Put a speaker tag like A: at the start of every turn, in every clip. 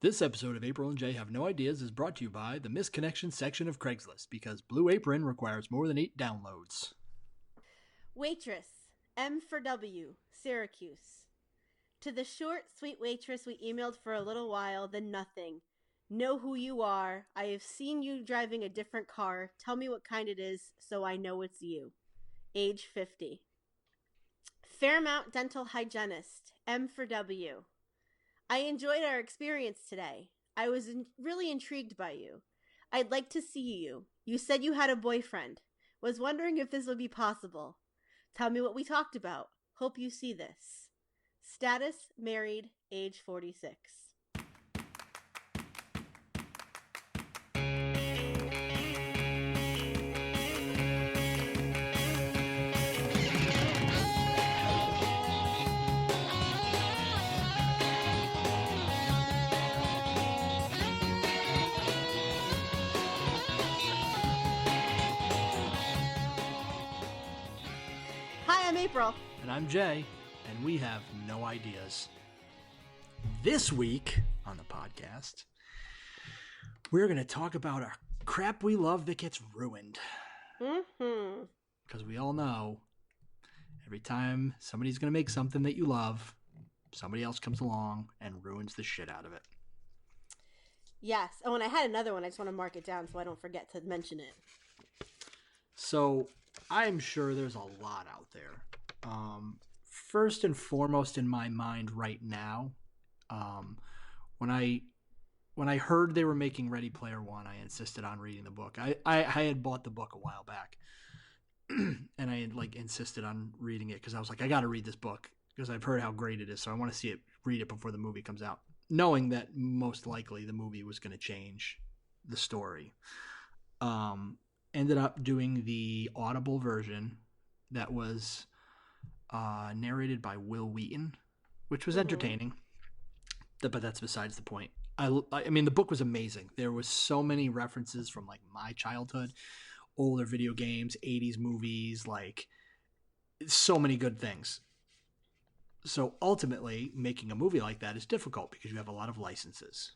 A: This episode of April and Jay Have No Ideas is brought to you by the Misconnection section of Craigslist, because Blue Apron requires more than 8 downloads.
B: Waitress, M for W, Syracuse. To the short, sweet waitress we emailed for a little while, then nothing. Know who you are. I have seen you driving a different car. Tell me what kind it is so I know it's you. Age 50. Fairmount Dental Hygienist, M for W. I enjoyed our experience today. I was really intrigued by you. I'd like to see you. You said you had a boyfriend. Was wondering if this would be possible. Tell me what we talked about. Hope you see this. Status, married, age 46. Hi, I'm April.
A: And I'm Jay, and we have no ideas. This week on the podcast, we're going to talk about our crap we love that gets ruined. Because we all know every time somebody's going to make something that you love, somebody else comes along and ruins the shit out of it.
B: Yes. Oh, and I had another one. I just want to mark it down so I don't forget to mention it.
A: So I'm sure there's a lot out there. First and foremost in my mind right now, when I heard they were making Ready Player One, I insisted on reading the book. I had bought the book a while back, and I had insisted on reading it because I was like, I got to read this book because I've heard how great it is, so I want to read it before the movie comes out, knowing that most likely the movie was going to change the story. Ended up doing the Audible version that was narrated by Will Wheaton, which was entertaining, but that's besides the point. I mean, the book was amazing. There was so many references from my childhood, older video games, 80s movies, so many good things. So ultimately, making a movie like that is difficult because you have a lot of licenses.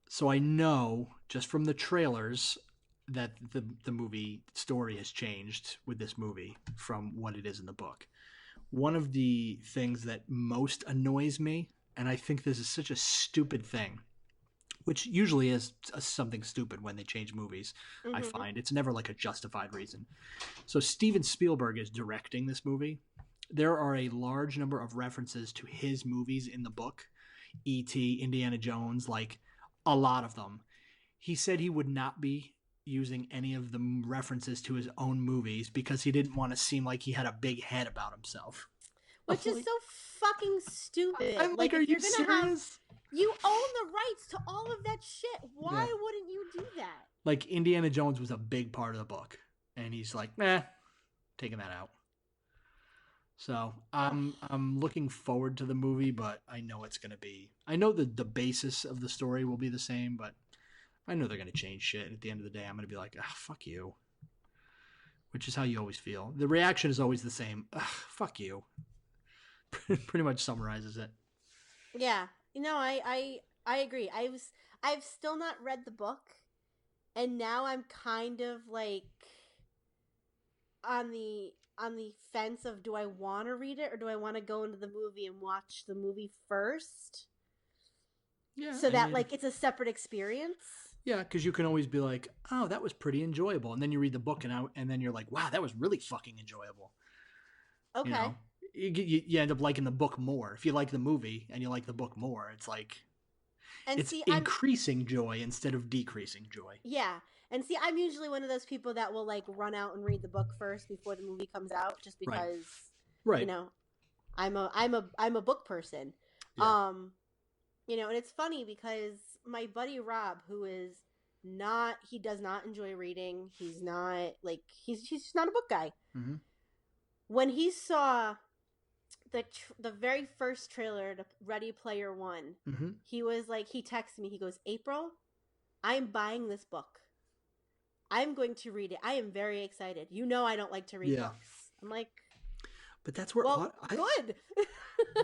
A: So I know just from the trailers that the movie story has changed with this movie from what it is in the book. One of the things that most annoys me, and I think this is such a stupid thing, which usually is something stupid when they change movies, I find. It's never a justified reason. So Steven Spielberg is directing this movie. There are a large number of references to his movies in the book. E.T., Indiana Jones, a lot of them. He said he would not be using any of the references to his own movies because he didn't want to seem like he had a big head about himself.
B: Which is so fucking stupid.
A: I'm are you serious?
B: You own the rights to all of that shit. Why wouldn't you do that?
A: Indiana Jones was a big part of the book, and he's taking that out. So I'm looking forward to the movie, but I know it's going to be... I know the basis of the story will be the same, but I know they're going to change shit. And at the end of the day, I'm going to be like, fuck you. Which is how you always feel. The reaction is always the same. Fuck you. Pretty much summarizes it.
B: Yeah. I agree. I've still not read the book, and now I'm kind of on the fence of, do I want to read it or do I want to go into the movie and watch the movie first? Yeah. So it's a separate experience.
A: Yeah, because you can always be like, oh, that was pretty enjoyable. And then you read the book and then you're like, wow, that was really fucking enjoyable.
B: Okay.
A: You end up liking the book more. If you like the movie and you like the book more, it's increasing joy instead of decreasing joy.
B: Yeah. And see, I'm usually one of those people that will run out and read the book first before the movie comes out, just because,
A: right.
B: I'm a book person.
A: Yeah.
B: And it's funny because my buddy Rob, who is he does not enjoy reading. He's not he's just not a book guy. Mm-hmm. When he saw the very first trailer to Ready Player One, he was he texted me. He goes, April, I'm buying this book. I'm going to read it. I am very excited. I don't like to read books. I'm like,
A: but that's where
B: good.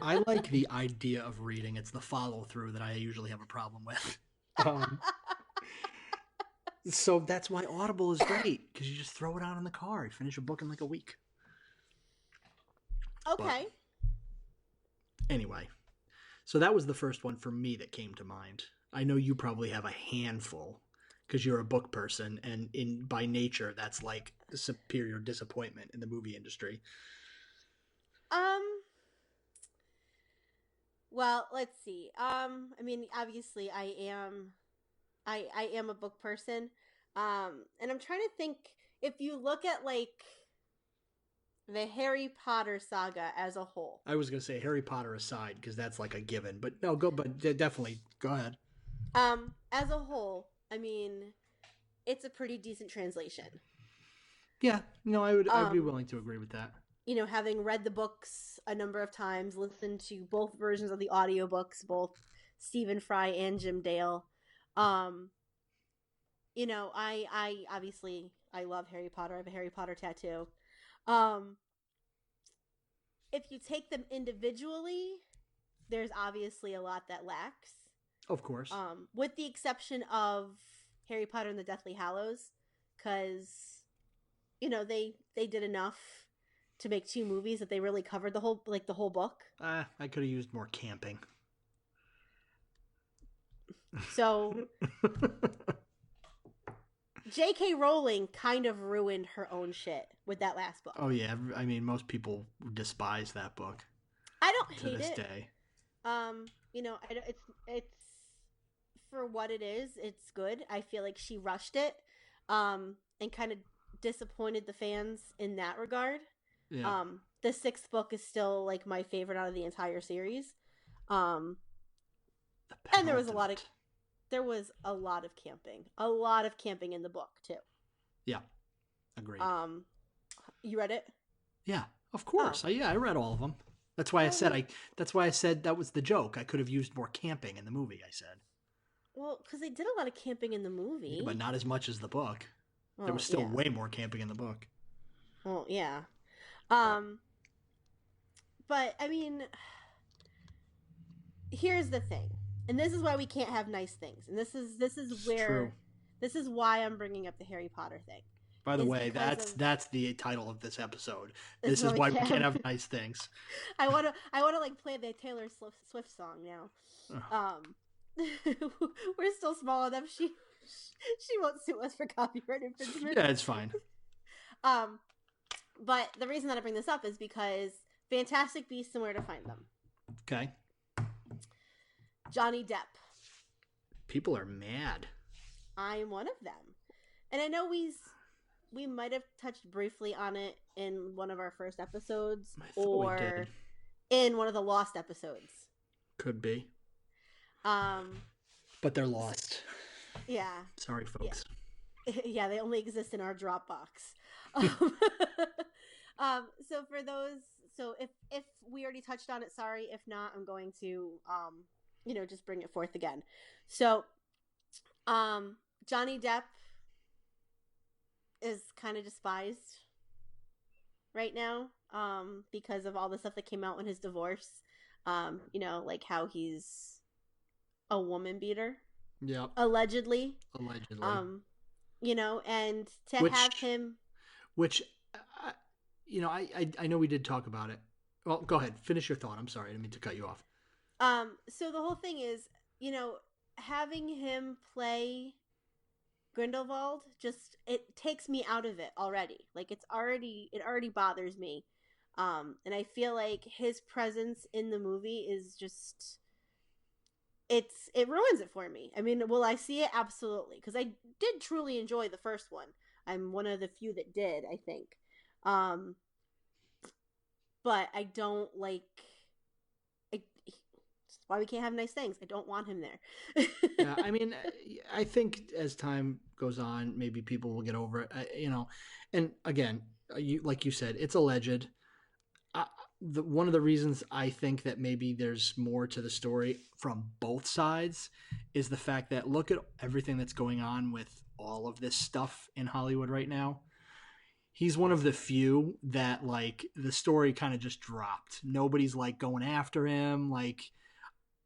A: I like the idea of reading. It's the follow through that I usually have a problem with. Um, so that's why Audible is great because you just throw it on in the car. You finish a book in like a week. But
B: Okay.
A: anyway, so that was the first one for me that came to mind. I know you probably have a handful because you're a book person, and in by nature, that's like the superior disappointment in the movie industry.
B: Um, well, let's see. I mean, obviously I am a book person. And I'm trying to think, if you look at like the Harry Potter saga as a whole.
A: I was gonna say Harry Potter aside because that's like a given, but no, go, but definitely go ahead.
B: As a whole, I mean, it's a pretty decent translation.
A: Yeah, no, I'd be
B: Um,
A: willing to agree with that.
B: Having read the books a number of times, listened to both versions of the audiobooks, both Stephen Fry and Jim Dale. Um, I obviously I love Harry Potter. I have a Harry Potter tattoo. Um, if you take them individually, there's obviously a lot that lacks.
A: Of course.
B: With the exception of Harry Potter and the Deathly Hallows, because they did enough to make two movies that they really covered the whole book.
A: I could have used more camping.
B: So J.K. Rowling kind of ruined her own shit with that last book.
A: Oh yeah, I mean most people despise that book
B: I don't
A: to
B: hate
A: this
B: it.
A: day.
B: It's for what it is. It's good. I feel like she rushed it, and kind of disappointed the fans in that regard.
A: Yeah.
B: The sixth book is still like my favorite out of the entire series. Um, and there was a lot of camping in the book too.
A: Yeah, agreed.
B: You read it?
A: Yeah, of course.
B: Oh.
A: I read all of them. That's why I said That's why I said that was the joke. I could have used more camping in the movie. I said.
B: Well, because they did a lot of camping in the movie,
A: Yeah, but not as much as the book.
B: well,
A: There was still way more camping in the book.
B: Well, yeah. But I mean, here's the thing, and this is why we can't have nice things, and this is where
A: True.
B: This is why I'm bringing up the Harry Potter thing.
A: By the way, that's the title of this episode. This is why we can't have nice things.
B: I wanna like play the Taylor Swift song now. We're still small enough. She won't sue us for copyright infringement.
A: Yeah, it's fine.
B: But the reason that I bring this up is because Fantastic Beasts and Where to Find Them.
A: Okay.
B: Johnny Depp.
A: People are mad.
B: I'm one of them. And I know we might have touched briefly on it in one of our first episodes or in one of the lost episodes.
A: Could be. But they're lost.
B: Yeah.
A: Sorry, folks.
B: Yeah, they only exist in our Dropbox. So for those, if we already touched on it, sorry. If not, I'm going to just bring it forth again. So, Johnny Depp is kind of despised right now, because of all the stuff that came out in his divorce. Like how he's a woman beater.
A: Yeah.
B: Allegedly. And to have him.
A: Which, I know we did talk about it. Well, go ahead. Finish your thought. I'm sorry. I didn't mean to cut you off.
B: So the whole thing is, having him play Grindelwald it takes me out of it already. Like it already bothers me. And I feel like his presence in the movie is just it ruins it for me. I mean, will I see it? Absolutely, because I did truly enjoy the first one. I'm one of the few that did, I think. But I don't like. That's why we can't have nice things. I don't want him there.
A: Yeah, I mean, I think as time goes on, maybe people will get over it. And again, like you said, it's alleged. One of the reasons I think that maybe there's more to the story from both sides is the fact that look at everything that's going on with all of this stuff in Hollywood right now. he's one of the few that like the story kind of just dropped. Nobody's like going after him. Like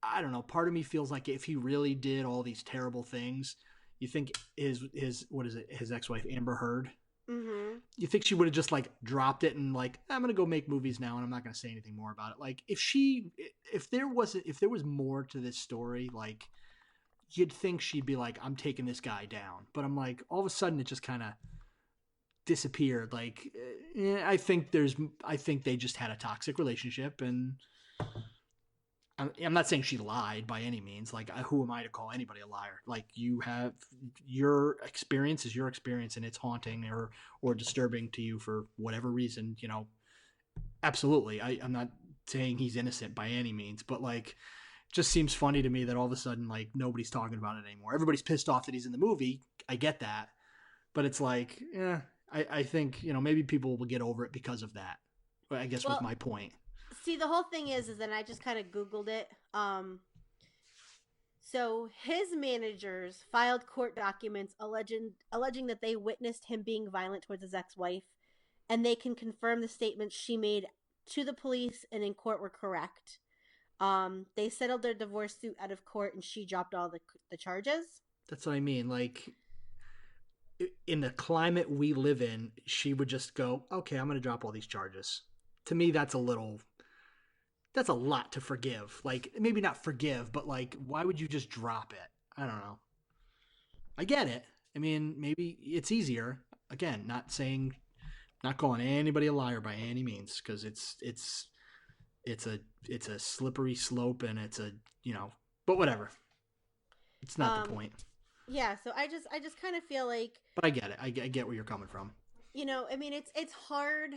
A: I don't know. Part of me feels like if he really did all these terrible things, you think his what is it? His ex-wife Amber Heard.
B: Mm-hmm.
A: You think she would have just like dropped it and like I'm gonna go make movies now and I'm not gonna say anything more about it. Like if there was more to this story, like you'd think she'd be like I'm taking this guy down. But I'm like all of a sudden it just kind of disappeared. Like I think they just had a toxic relationship and I'm not saying she lied by any means. Like, who am I to call anybody a liar? Like, you have your experience is your experience, and it's haunting or disturbing to you for whatever reason. You know, absolutely. I'm not saying he's innocent by any means, but like, just seems funny to me that all of a sudden, like, nobody's talking about it anymore. Everybody's pissed off that he's in the movie. I get that, but it's like, I think maybe people will get over it because of that. I guess was
B: Well,
A: my point.
B: see, the whole thing is that I just kind of Googled it. So his managers filed court documents alleging that they witnessed him being violent towards his ex-wife, and they can confirm the statements she made to the police and in court were correct. They settled their divorce suit out of court, and she dropped all the charges.
A: That's what I mean. Like, in the climate we live in, she would just go, okay, I'm going to drop all these charges. To me, that's a lot to forgive. Like, maybe not forgive, but like, why would you just drop it? I don't know. I get it. I mean, maybe it's easier. Again, not calling anybody a liar by any means, because it's a slippery slope, and it's a but whatever. It's not the point.
B: Yeah, so I just kind of feel like,
A: But I get it. I get where you're coming from.
B: I mean, it's hard.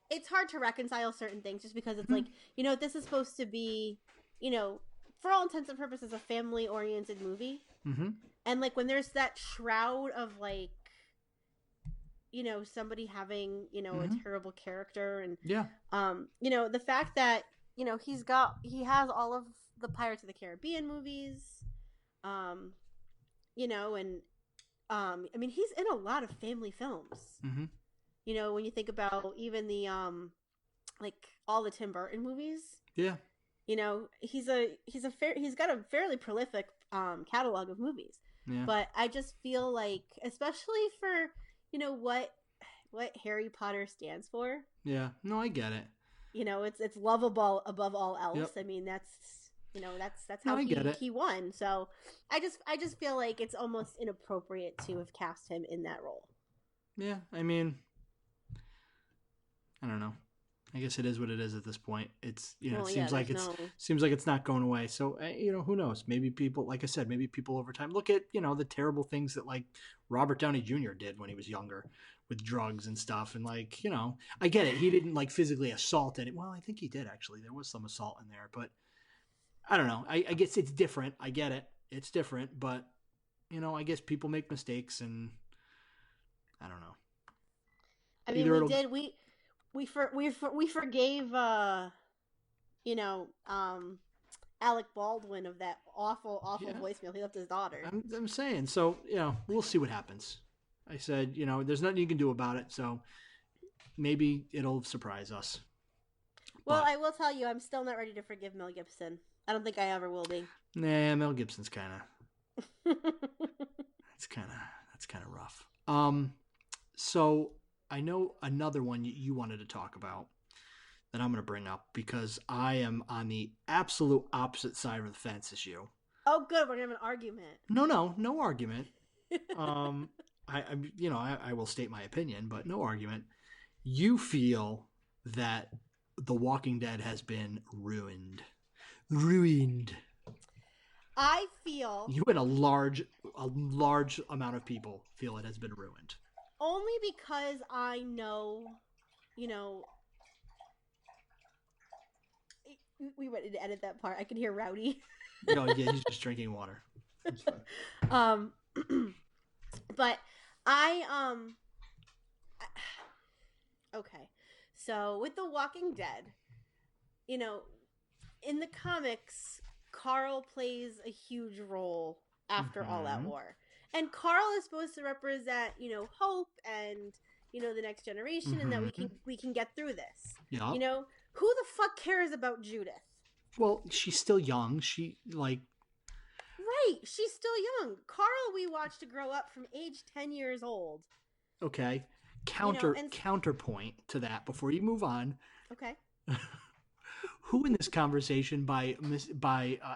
B: It's hard to reconcile certain things just because it's like, this is supposed to be, for all intents and purposes, a family oriented movie.
A: Mm-hmm.
B: And like when there's that shroud of like, somebody having, a terrible character and,
A: Yeah.
B: the fact that, he has all of the Pirates of the Caribbean movies, and, I mean, he's in a lot of family films.
A: Mm-hmm.
B: When you think about even the like all the Tim Burton movies.
A: Yeah.
B: He's got a fairly prolific catalog of movies.
A: Yeah.
B: But I just feel like, especially for what Harry Potter stands for.
A: Yeah. No, I get it.
B: It's lovable above all else.
A: Yep.
B: I mean, that's how he won. So I just feel like it's almost inappropriate to have cast him in that role.
A: Yeah, I mean, I don't know. I guess it is what it is at this point. It's it seems like it's not going away. So who knows? Maybe people, like I said, maybe people over time look at the terrible things that like Robert Downey Jr. did when he was younger with drugs and stuff, and like I get it. He didn't like physically assault any. Well, I think he did actually. There was some assault in there, but I don't know. I guess it's different. I get it. It's different, but I guess people make mistakes, and I don't know.
B: I mean, we forgave Alec Baldwin of that awful voicemail he left his daughter.
A: I'm saying, so we'll see what happens. I said, there's nothing you can do about it, so maybe it'll surprise us.
B: Well, I will tell you, I'm still not ready to forgive Mel Gibson. I don't think I ever will be.
A: Nah, Mel Gibson's kind of that's kind of rough. So I know another one you wanted to talk about that I'm going to bring up because I am on the absolute opposite side of the fence as you.
B: Oh, good. We're going to have an argument.
A: No argument. I will state my opinion, but no argument. You feel that The Walking Dead has been ruined.
B: I feel
A: you and a large amount of people feel it has been ruined.
B: Only because I know, we wanted to edit that part. I can hear Rowdy.
A: No, yeah, he's just drinking water.
B: But okay. So with The Walking Dead, in the comics, Carl plays a huge role after all that war. And Carl is supposed to represent, hope and, the next generation, and that we
A: Mm-hmm.
B: can get through this.
A: Yeah.
B: Who the fuck cares about Judith?
A: Well, she's still young. She like
B: Right, she's still young. Carl, we watched to grow up from age 10 years old.
A: okay.
B: And
A: Counterpoint to that before you move on.
B: okay.
A: Who in this conversation by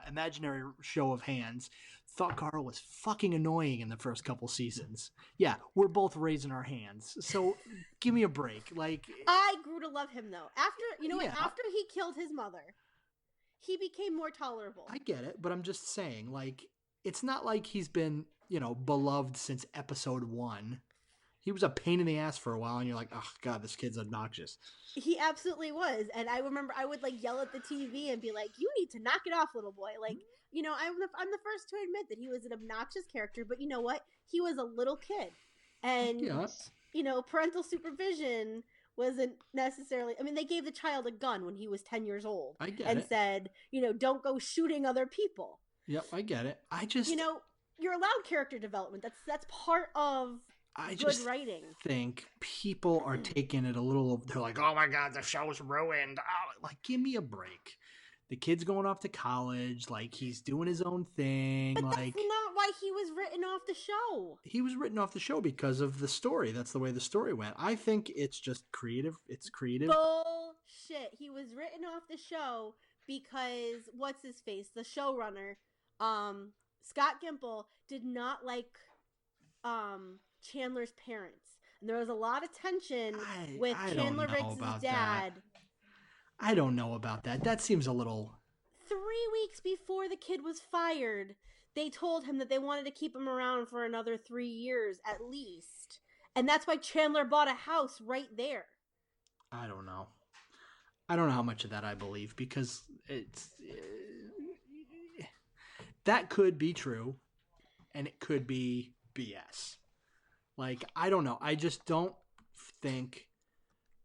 A: imaginary show of hands thought Carl was fucking annoying in the first couple seasons? Yeah, we're both raising our hands. So give me a break. Like
B: I grew to love him though. After
A: yeah,
B: after he killed his mother, he became more tolerable.
A: I get it, but I'm just saying, like, it's not like he's been, beloved since episode 1. He was a pain in the ass for a while, and you're like, oh god, this kid's obnoxious.
B: He absolutely was, and I remember I would like yell at the TV and be like, "You need to knock it off, little boy!" Like, I'm the first to admit that he was an obnoxious character, but you know what? He was a little kid, and
A: Yes,
B: parental supervision wasn't necessarily. I mean, they gave the child a gun when he was 10 years old,
A: I get
B: and
A: it.
B: said, "Don't go shooting other people."
A: Yep, I get it. I just,
B: You're allowed character development. That's part of
A: I
B: good
A: just
B: writing.
A: think people are taking it a little. They're like, "Oh my god, the show's ruined." Oh, like, give me a break. The kid's going off to college. Like, he's doing his own thing.
B: But
A: Like,
B: that's not why he was written off the show.
A: he was written off the show because of the story. That's the way the story went. I think it's just creative. It's creative.
B: Bullshit. He was written off the show because what's his face, the showrunner, Scott Gimple, did not like Chandler's parents. And there was a lot of tension with
A: I
B: Chandler
A: don't know
B: Riggs'
A: about
B: dad.
A: that. I don't know about that. That seems a little.
B: 3 weeks before the kid was fired, they told him that they wanted to keep him around for another 3 years at least. And that's why Chandler bought a house right there.
A: I don't know. I don't know how much of that I believe because it's. That could be true, and it could be BS. Like, I don't know. I just don't think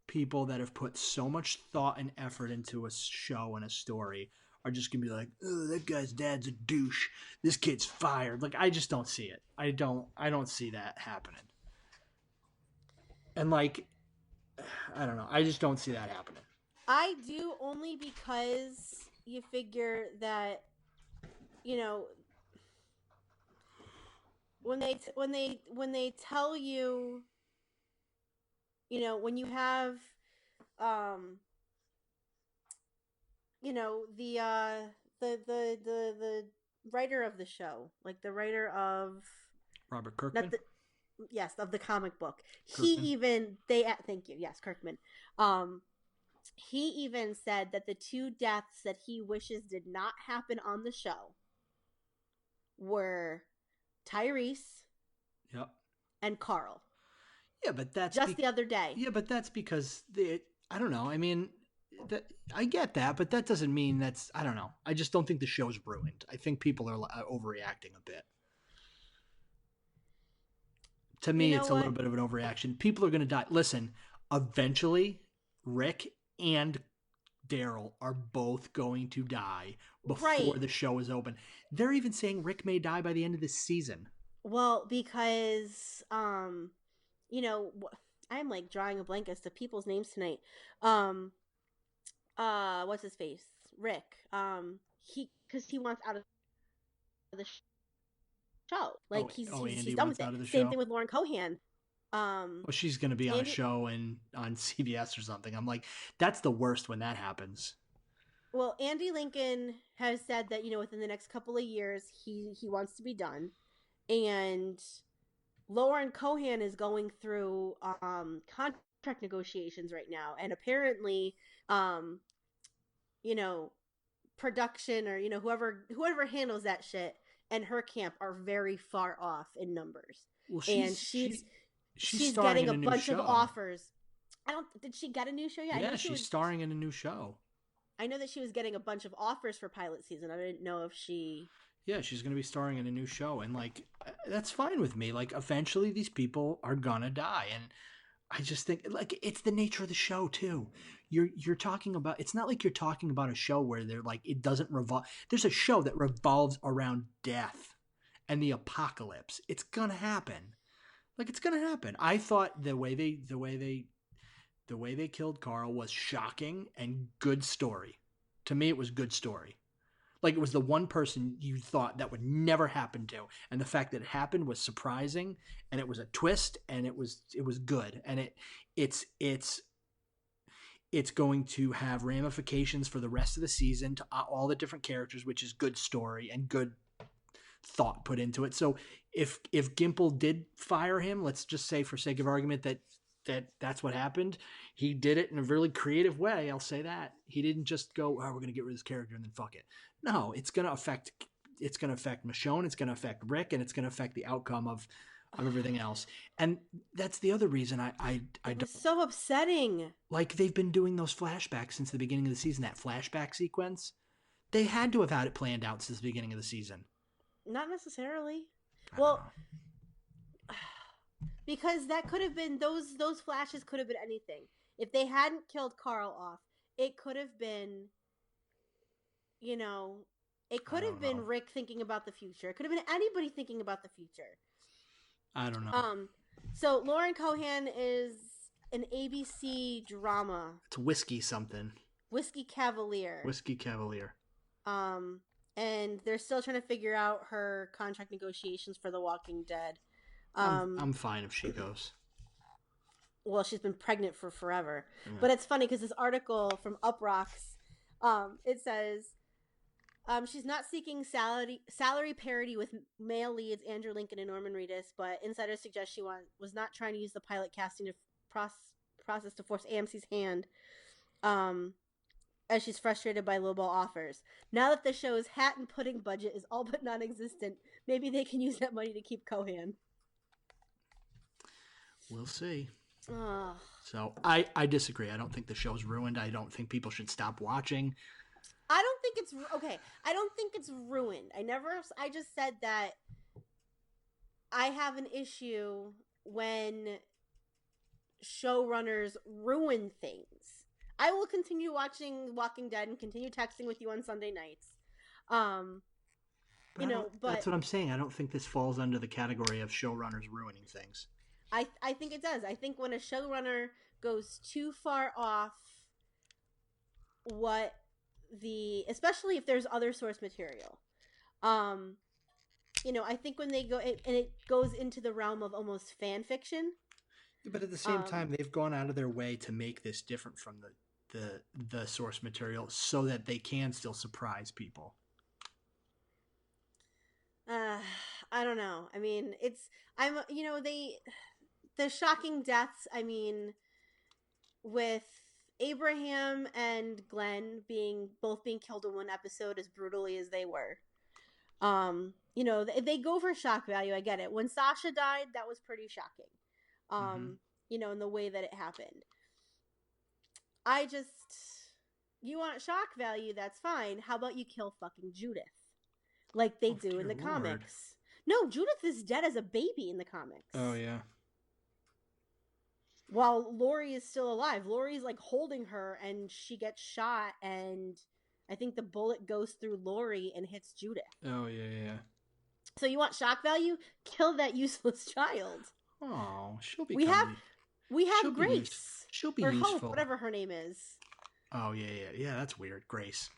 A: people that have put so much thought and effort into a show and a story are just gonna be like, oh, that guy's dad's a douche. This kid's fired. Like, I just don't see it. I don't see that happening. And like, I don't know. I just don't see that happening.
B: I do, only because you figure that, when they tell you, when you have the writer of the show, like the writer of
A: Robert Kirkman.
B: Yes, of the comic book.
A: Kirkman.
B: Thank you. Yes, Kirkman. He even said that the 2 deaths that he wishes did not happen on the show were Tyrese,
A: yep,
B: and Carl.
A: Yeah, but that's
B: just the other day.
A: Yeah, but that's because I don't know. I mean, I get that, but that doesn't mean that's. I don't know. I just don't think the show's ruined. I think people are overreacting a bit. To me, it's a little bit of an overreaction. People are going to die. Listen, eventually, Rick and Daryl are both going to die before the show is open. They're even saying Rick may die by the end of this season.
B: Well, because I'm like drawing a blank as to people's names tonight. What's his face? Rick. Because he wants out of the show. Like he's done with it. Same thing with Lauren Cohan.
A: Well, she's going to be on a show on CBS or something. I'm like, that's the worst when that happens.
B: Well, Andy Lincoln has said that within the next couple of years he wants to be done, and Lauren Cohan is going through contract negotiations right now, and apparently, production or whoever handles that shit and her camp are very far off in numbers. Well, she's getting a bunch of offers. Did she get a new show yet?
A: Yeah, she's starring in a new show.
B: I know that she was getting a bunch of offers for pilot season. I didn't know if she.
A: Yeah, she's going to be starring in a new show, and like that's fine with me. Like eventually, these people are gonna die, and I just think like it's the nature of the show too. You're talking about. It's not like you're talking about a show where they're like it doesn't revolve. There's a show that revolves around death and the apocalypse. It's gonna happen. Like it's gonna happen. I thought the way they killed Carl was shocking and good story. To me, it was good story. Like it was the one person you thought that would never happen to, and the fact that it happened was surprising, and it was a twist, and it was good, and it's going to have ramifications for the rest of the season to all the different characters, which is good story and good thought put into it. So if Gimple did fire him, let's just say for sake of argument that's what happened. He did it in a really creative way. I'll say that he didn't just go, "Oh, we're going to get rid of this character and then fuck it." No, it's going to affect Michonne, it's going to affect Rick, and it's going to affect the outcome of everything else. And that's the other reason I
B: It
A: don't
B: was so upsetting.
A: like they've been doing those flashbacks since the beginning of the season. That flashback sequence, they had to have had it planned out since the beginning of the season.
B: Not necessarily.
A: I don't
B: Well,
A: know.
B: because that could have been those flashes could have been anything. If they hadn't killed Carl off, it could have been, you know, it
A: I
B: could have
A: don't
B: been
A: know.
B: Rick thinking about the future. It could have been anybody thinking about the future.
A: I don't know.
B: So Lauren Cohan is an ABC drama,
A: It's whiskey something.
B: Whiskey Cavalier.
A: Whiskey Cavalier.
B: And they're still trying to figure out her contract negotiations for The Walking Dead.
A: I'm fine if she goes.
B: Well, she's been pregnant for forever.
A: Yeah.
B: But it's funny because this article from Uprocks, it says she's not seeking salary parity with male leads Andrew Lincoln and Norman Reedus, but insiders suggest she was not trying to use the pilot casting process to force AMC's hand, as she's frustrated by lowball offers. Now that the show's hat and pudding budget is all but non-existent, maybe they can use that money to keep Cohan.
A: We'll see.
B: Ugh.
A: So I disagree. I don't think the show's ruined. I don't think people should stop watching.
B: I don't think it's okay. I don't think it's ruined. I just said that I have an issue when showrunners ruin things. I will continue watching Walking Dead and continue texting with you on Sunday nights. But
A: That's what I'm saying. I don't think this falls under the category of showrunners ruining things.
B: I think it does. I think when a showrunner goes too far off especially if there's other source material. I think when they go and it goes into the realm of almost fan fiction.
A: But at the same time, they've gone out of their way to make this different from the source material so that they can still surprise people.
B: I don't know. I mean, the shocking deaths, I mean, with Abraham and Glenn both being killed in one episode as brutally as they were. They go for shock value. I get it. When Sasha died, that was pretty shocking. In the way that it happened. You want shock value, that's fine. How about you kill fucking Judith? Like they do in the comics. No, Judith is dead as a baby in the comics.
A: Oh, yeah.
B: While Lori is still alive. Lori's like holding her and she gets shot and I think the bullet goes through Lori and hits Judith.
A: Oh, yeah.
B: So you want shock value? Kill that useless child.
A: Oh, she'll be.
B: We have Grace.
A: She'll be
B: or
A: useful.
B: Hope, whatever her name is.
A: Oh, yeah. That's weird. Grace.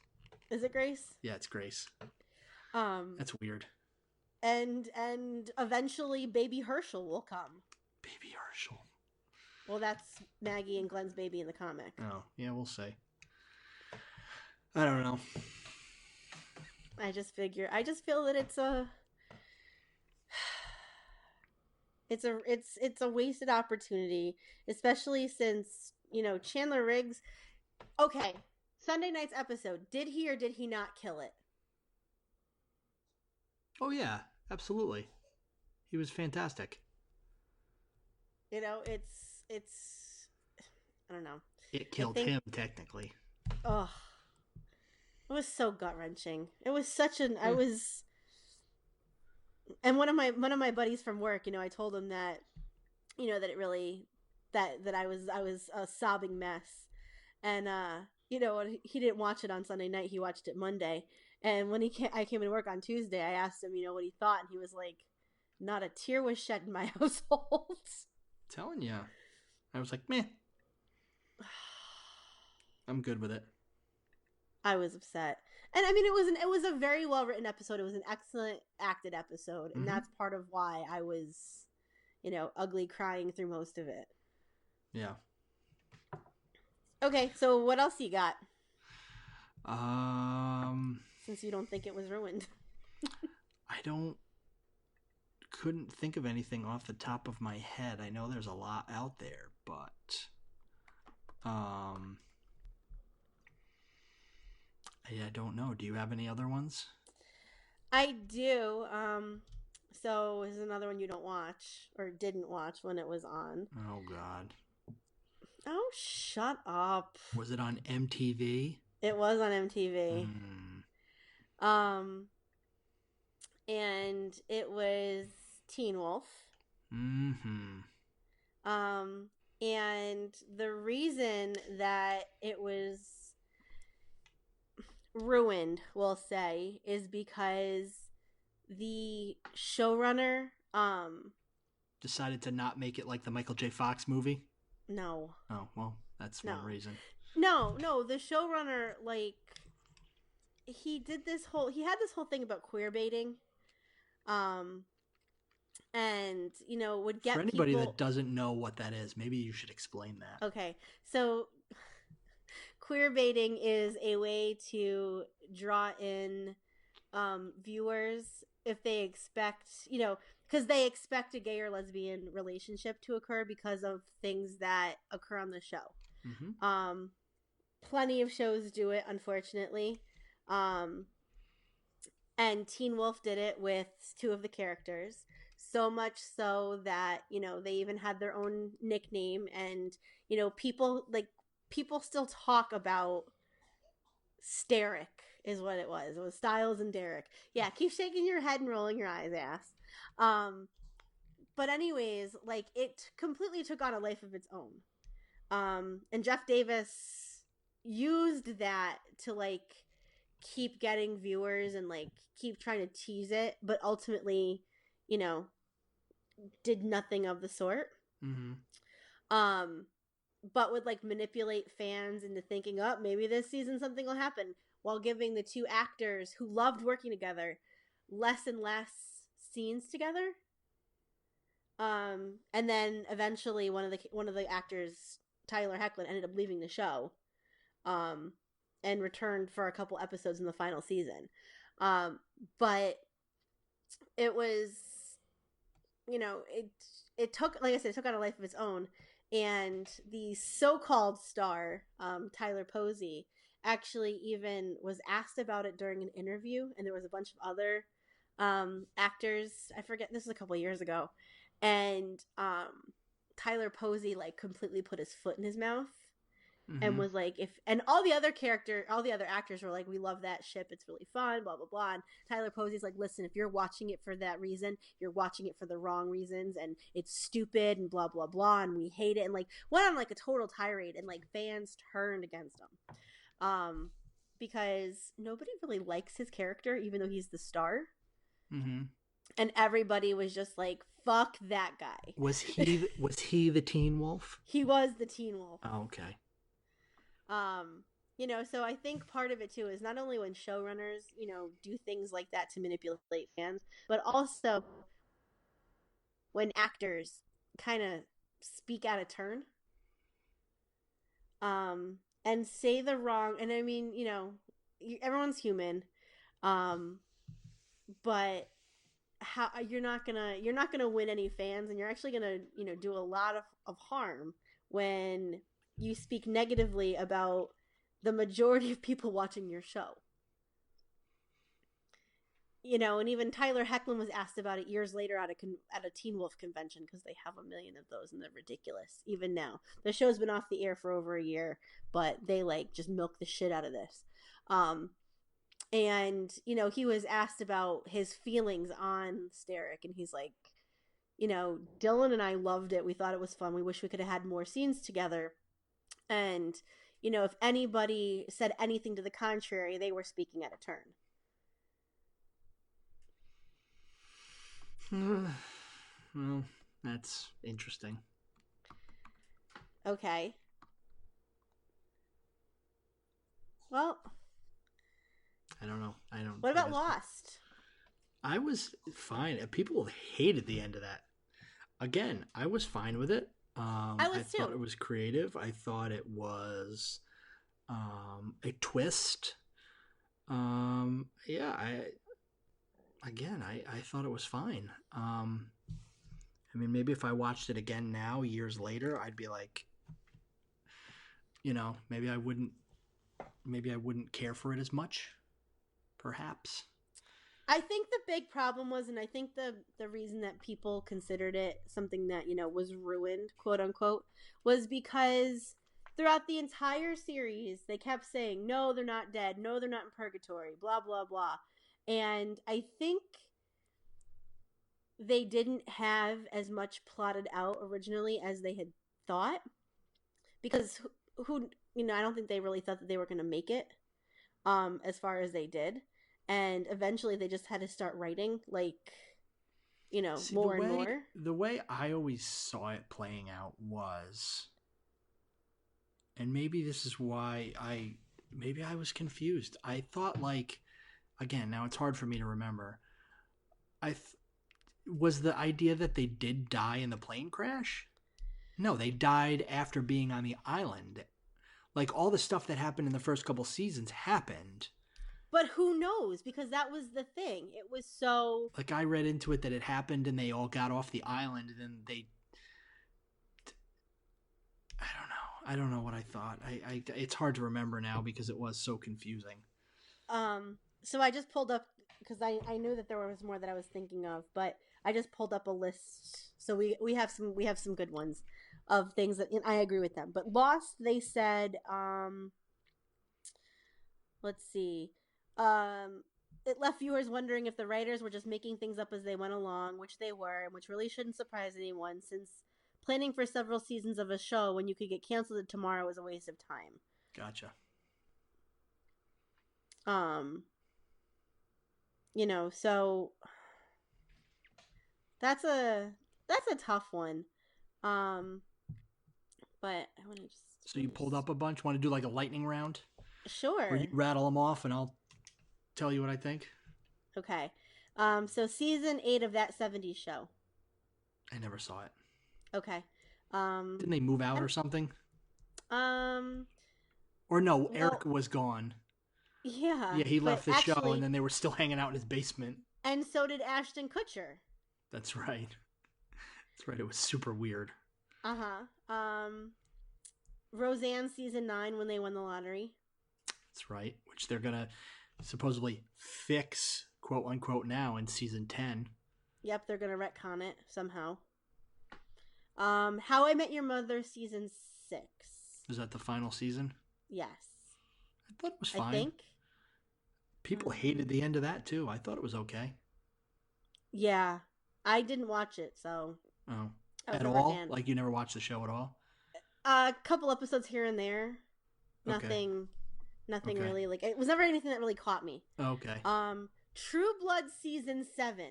B: Is it Grace?
A: Yeah, it's Grace. That's weird.
B: And eventually baby Herschel will come.
A: Baby Herschel.
B: Well, that's Maggie and Glenn's baby in the comic.
A: Oh, yeah, we'll see. I don't know.
B: I just feel that it's a wasted opportunity, especially since, Chandler Riggs. Okay, Sunday night's episode, did he or did he not kill it?
A: Oh, yeah, absolutely. He was fantastic.
B: It's I don't know.
A: It killed him, technically.
B: Oh, it was so gut-wrenching. It was such an...
A: Yeah.
B: And one of my buddies from work, I told him that, that it really... That I was a sobbing mess. And, he didn't watch it on Sunday night. He watched it Monday. And when I came to work on Tuesday, I asked him, what he thought. And he was like, Not a tear was shed in my household.
A: Telling you. I was like, meh. I'm good with it.
B: I was upset. And I mean, it was a very well written episode. It was an excellent acted episode, and that's part of why I was, ugly crying through most of it.
A: Yeah.
B: Okay, so what else you got?
A: Um,
B: Since you don't think it was ruined.
A: I couldn't think of anything off the top of my head. I know there's a lot out there, but I don't know. Do you have any other ones?
B: I do. So is another one you don't watch or didn't watch when it was on.
A: Oh God.
B: Oh, shut up.
A: Was it on MTV?
B: It was on MTV. And it was Teen Wolf. And the reason that it was ruined, we'll say, is because the showrunner
A: decided to not make it like the Michael J. Fox movie.
B: No.
A: Oh well, that's one reason.
B: No, the showrunner, like, he had this whole thing about queer baiting, and would get
A: for anybody
B: people...
A: that doesn't know what that is, maybe you should explain that.
B: Okay, so queer baiting is a way to draw in viewers if they expect, because they expect a gay or lesbian relationship to occur because of things that occur on the show. Plenty of shows do it, unfortunately. And Teen Wolf did it with two of the characters. So much so that, they even had their own nickname. And, people still talk about Steric is what it was. It was Styles and Derek. Yeah, keep shaking your head and rolling your eyes, ass. But anyways, like, it completely took on a life of its own. And Jeff Davis used that to, like, keep getting viewers and, like, keep trying to tease it, but ultimately, did nothing of the sort. But would, like, manipulate fans into thinking, oh, maybe this season something will happen, while giving the two actors who loved working together less and less scenes together. And then eventually one of the actors, Tyler Hoechlin, ended up leaving the show, and returned for a couple episodes in the final season. But it was, it took, like I said, it took on a life of its own. And the so-called star, Tyler Posey, actually even was asked about it during an interview, and there was a bunch of other actors. I forget, this was a couple of years ago. And Tyler Posey, like, completely put his foot in his mouth. And was like, and all the other actors were like, we love that ship, it's really fun, blah blah blah. And Tyler Posey's like, listen, if you're watching it for that reason, you're watching it for the wrong reasons, and it's stupid and blah blah blah, and we hate it, and, like, went on, like, a total tirade, and, like, fans turned against him, because nobody really likes his character, even though he's the star. And everybody was just like, fuck that guy.
A: Was he the Teen Wolf?
B: He was the Teen Wolf.
A: Oh, okay.
B: So I think part of it too is not only when showrunners, do things like that to manipulate fans, but also when actors kind of speak out of turn, and say the wrong, and I mean, everyone's human, but how you're not gonna win any fans, and you're actually gonna, do a lot of harm when you speak negatively about the majority of people watching your show. And even Tyler Hoechlin was asked about it years later at a Teen Wolf convention, because they have 1 million of those, and they're ridiculous. Even now, the show's been off the air for over a year, but they, like, just milk the shit out of this. And he was asked about his feelings on Steric, and he's like, Dylan and I loved it. We thought it was fun. We wish we could have had more scenes together. And, if anybody said anything to the contrary, they were speaking out of turn.
A: Well, that's interesting.
B: Okay. Well,
A: I don't know. I don't.
B: what
A: Like
B: about Lost?
A: I was fine. People hated the end of that. Again, I was fine with it.
B: I
A: I
B: was
A: thought
B: too.
A: it was creative. I thought it was a twist. Yeah, I thought it was fine. I mean, maybe if I watched it again now, years later, I'd be like, maybe I wouldn't care for it as much, perhaps.
B: I think the big problem was, and I think the reason that people considered it something that was ruined, quote unquote, was because throughout the entire series they kept saying, "No, they're not dead. No, they're not in purgatory." Blah blah blah, and I think they didn't have as much plotted out originally as they had thought because who I don't think they really thought that they were going to make it as far as they did, and eventually they just had to start writing like
A: See, the
B: more and
A: way
B: more.
A: the way I always saw it playing out was, and maybe this is why maybe I was confused. I thought, like, again, now it's hard for me to remember. I th- was the idea that they did die in the plane crash? No, they died after being on the island. Like, all the stuff that happened in the first couple seasons happened.
B: But who knows? Because that was the thing. It was so.
A: Like, I read into it that it happened and they all got off the island, and then they, I don't know what I thought. It's hard to remember now because it was so confusing.
B: So I just pulled up because I knew that there was more that I was thinking of, but I just pulled up a list. So we have some good ones of things that, and I agree with them. But Lost, they said, let's see, it left viewers wondering if the writers were just making things up as they went along, which they were, and which really shouldn't surprise anyone, since planning for several seasons of a show when you could get canceled tomorrow is a waste of time.
A: Gotcha.
B: Um, so that's a tough one. Um, but I want to just
A: So you pulled up a bunch. Want to do like a lightning round where you
B: sure.
A: rattle them off and I'll tell you what I think?
B: Okay. So season 8 of That 70s Show.
A: I never saw it.
B: Okay.
A: Didn't they move out
B: And
A: or something?
B: um
A: Or no,
B: well,
A: Eric was gone.
B: yeah,
A: Yeah, he
B: but
A: left the show and
B: actually,
A: then they were still hanging out in his basement.
B: and so did Ashton Kutcher.
A: That's right. That's right. It was super weird.
B: Uh-huh. Roseanne season 9 when they won the lottery.
A: That's right. Which they're going to supposedly fix, quote unquote, now in season 10.
B: Yep, they're going to retcon it somehow. How I Met Your Mother season 6.
A: Is that the final season?
B: Yes.
A: I thought it was
B: I
A: fine.
B: think.
A: People hated the end of that too. I thought it was okay.
B: Yeah. I didn't watch it, so
A: Oh.
B: I was
A: At
B: never a
A: all?
B: fan.
A: Like you never watched the show at all?
B: A couple episodes here and there.
A: Okay.
B: Nothing
A: Okay.
B: really, like, it was never anything that really caught me.
A: Okay.
B: True Blood season 7.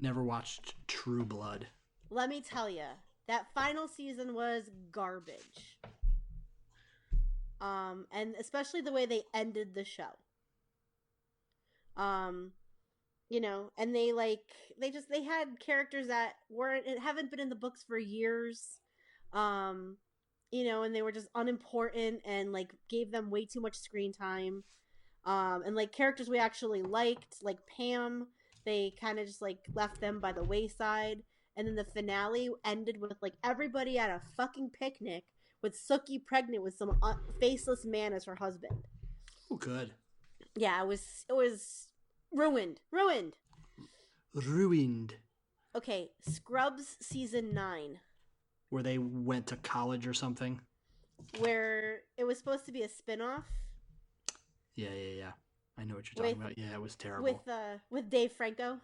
A: Never watched True Blood.
B: Let me tell you, that final season was garbage. And especially the way they ended the show. And they had characters that haven't been in the books for years. And they were just unimportant and like gave them way too much screen time. And like characters we actually liked, like Pam, they kind of just like left them by the wayside. And then the finale ended with like everybody at a fucking picnic with Sookie pregnant with some faceless man as her husband.
A: Oh, good.
B: Yeah, it was ruined.
A: Ruined.
B: Okay, Scrubs season 9,
A: Where they went to college or something.
B: where it was supposed to be a spinoff.
A: Yeah. I know what you're talking about. Yeah, it was terrible.
B: With Dave Franco.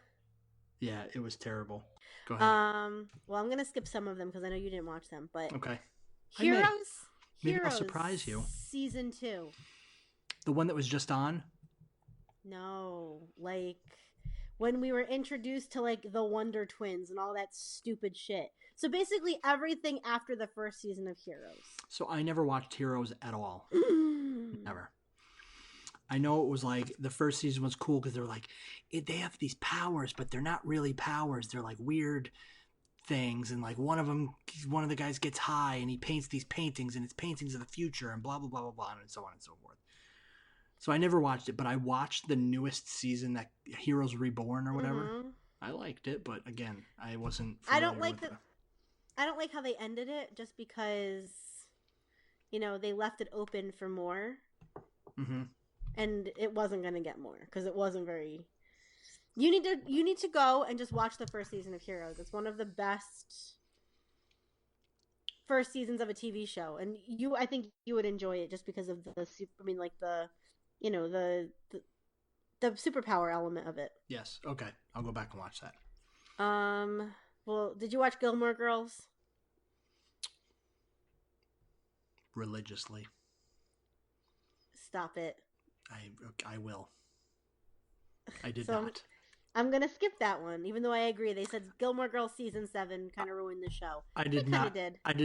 A: Yeah, it was terrible. Go ahead.
B: Well, I'm gonna skip some of them because I know you didn't watch them, but
A: Okay.
B: Heroes.
A: Maybe
B: Heroes
A: I'll surprise you.
B: Season 2.
A: The one that was just on?
B: No, like when we were introduced to like the Wonder Twins and all that stupid shit. So basically everything after the first season of Heroes.
A: So I never watched Heroes at all. Never. I know it was like the first season was cool because they were like, they have these powers, but they're not really powers. They're like weird things. And like one of the guys gets high and he paints these paintings and it's paintings of the future and blah, blah, blah, blah, blah, and so on and so forth. So I never watched it, but I watched the newest season, that Heroes Reborn or whatever. Mm-hmm. I liked it, but again, I wasn't familiar with it.
B: I don't like how they ended it just because, they left it open for more.
A: Mm-hmm.
B: And it wasn't going to get more because it wasn't very... You need to go and just watch the first season of Heroes. It's one of the best first seasons of a TV show. And I think you would enjoy it just because of the superpower element of it.
A: Yes. Okay. I'll go back and watch that.
B: Well, did you watch Gilmore Girls?
A: Religiously.
B: Stop it.
A: I will. I did
B: so
A: not.
B: I'm going to skip that one, even though I agree. They said Gilmore Girls season 7 kind of ruined the show.
A: I did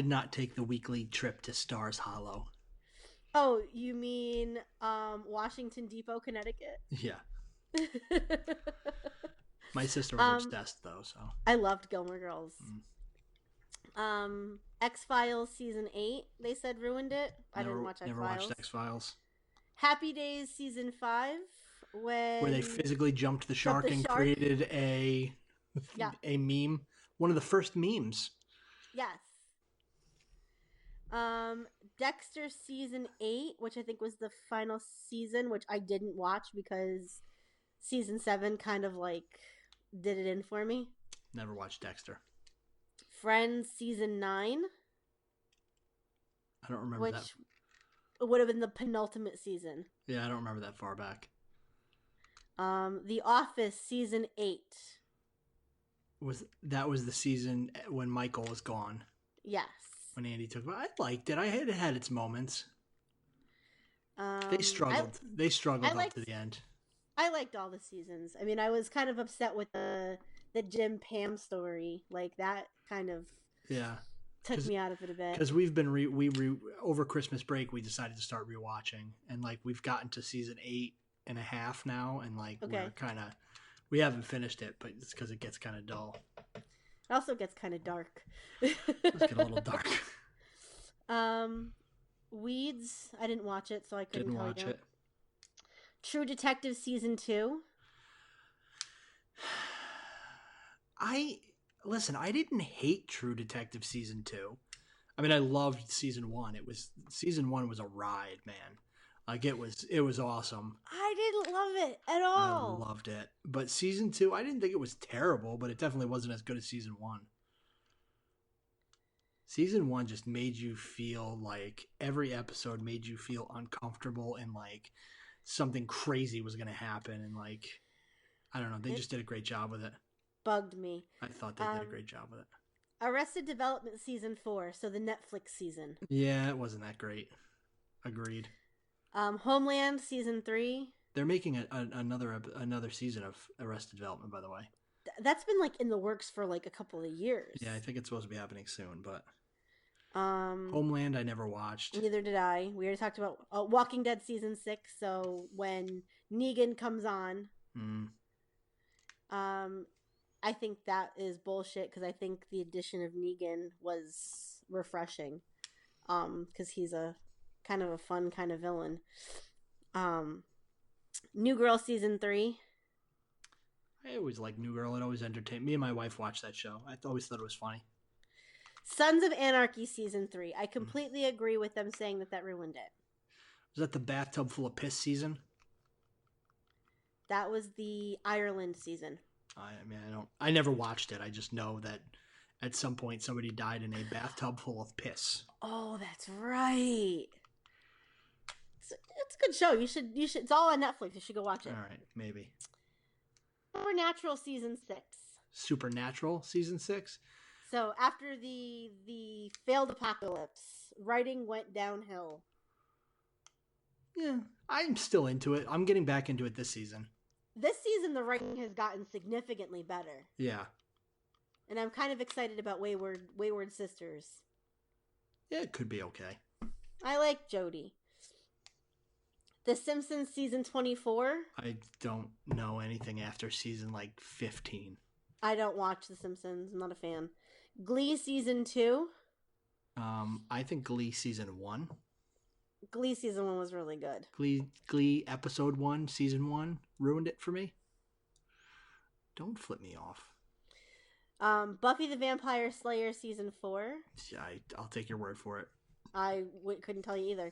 A: not take the weekly trip to Stars Hollow.
B: Oh, you mean Washington Depot, Connecticut?
A: Yeah. My sister was obsessed, though. So
B: I loved Gilmore Girls. X-Files season 8, they said ruined it. I didn't watch X-Files.
A: Never watched X-Files.
B: Happy Days season 5, where
A: they physically jumped the shark and created a meme. One of the first memes.
B: Yes. Dexter season 8, which I think was the final season, which I didn't watch because season 7 kind of like did it in for me.
A: Never watched Dexter.
B: Friends season 9.
A: I don't remember that.
B: It would have been the penultimate season.
A: Yeah, I don't remember that far back.
B: The Office season 8.
A: That was the season when Michael was gone?
B: Yes.
A: When Andy took it. I liked it. It had its moments. They struggled. Up to the end.
B: I liked all the seasons. I mean, I was kind of upset with the Jim Pam story. Like that kind of took me out of it a bit.
A: Because we've been over Christmas break, we decided to start rewatching, and like we've gotten to season 8.5 now, and like we're kind of we haven't finished it, but it's because it gets kind of dull.
B: It also gets kind of dark.
A: Let's get a little dark.
B: Weeds. I didn't watch it, so I couldn't
A: tell you. Didn't watch it.
B: True Detective season 2.
A: I didn't hate True Detective season 2. I mean, I loved season 1. Season 1 was a ride, man. Like it was awesome.
B: I didn't love it at all.
A: I loved it. But season 2, I didn't think it was terrible, but it definitely wasn't as good as season 1. Season 1 just made you feel like every episode made you feel uncomfortable and like something crazy was going to happen. And like, I don't know, they just did a great job with it.
B: Bugged me.
A: I thought they did a great job with it.
B: Arrested Development season 4, so the Netflix season.
A: Yeah, it wasn't that great. Agreed.
B: Homeland season 3.
A: They're making another season of Arrested Development, by the way.
B: That's been like in the works for like a couple of years.
A: Yeah, I think it's supposed to be happening soon, but Homeland I never watched.
B: Neither did I. We already talked about Walking Dead season 6. So when Negan comes on, I think that is bullshit because I think the addition of Negan was refreshing, because he's a kind of a fun kind of villain. New Girl season 3.
A: I always liked New Girl. It always entertained me. And my wife watched that show. I always thought it was funny.
B: Sons of Anarchy season 3. I completely agree with them saying that ruined it.
A: Was that the bathtub full of piss season?
B: That was the Ireland season.
A: I never watched it. I just know that at some point somebody died in a bathtub full of piss.
B: Oh, that's right. It's a good show. You should. It's all on Netflix. You should go watch it.
A: All right, maybe.
B: Supernatural season 6.
A: Supernatural season 6.
B: So after the failed apocalypse, writing went downhill.
A: Yeah, I'm still into it. I'm getting back into it this season.
B: This season, the writing has gotten significantly better,
A: Yeah.
B: and I'm kind of excited about Wayward Sisters.
A: Yeah, it could be okay.
B: I like Jodie. The Simpsons season 24.
A: I don't know anything after season like 15.
B: I don't watch The Simpsons. I'm not a fan. Glee season 2.
A: I think Glee season 1.
B: Glee season 1 was really good.
A: Glee episode 1, season 1 ruined it for me. Don't flip me off.
B: Buffy the Vampire Slayer season 4.
A: Yeah, I'll take your word for it.
B: I couldn't tell you either.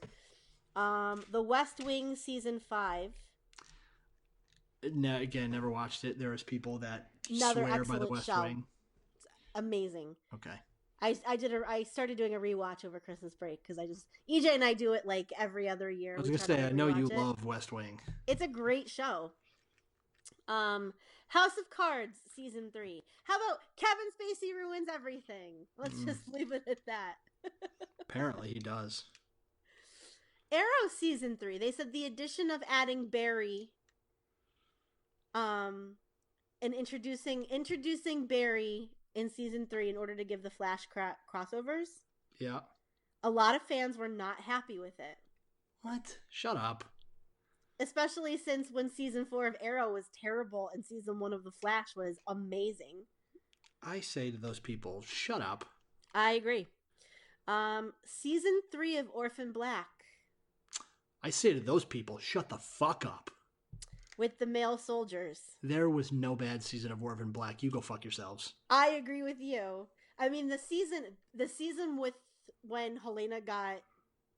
B: The West Wing season 5.
A: No, again, never watched it. There was people that
B: Another
A: swear by the
B: excellent
A: West
B: show.
A: Wing.
B: It's amazing.
A: Okay.
B: I started doing a rewatch over Christmas break because EJ and I do it like every other year.
A: I was gonna say, I know you love West Wing.
B: It's a great show. House of Cards season 3. How about Kevin Spacey ruins everything? Let's just leave it at that.
A: Apparently he does.
B: Arrow season 3. They said the addition of adding Barry, and introducing Barry in season 3 in order to give the Flash crossovers.
A: Yeah.
B: A lot of fans were not happy with it.
A: What? Shut up.
B: Especially since when season 4 of Arrow was terrible and season 1 of The Flash was amazing.
A: I say to those people, shut up.
B: I agree. Season 3 of Orphan Black.
A: I say to those people, shut the fuck up.
B: With the male soldiers.
A: There was no bad season of Orphan Black. You go fuck yourselves.
B: I agree with you. I mean, the season with when Helena got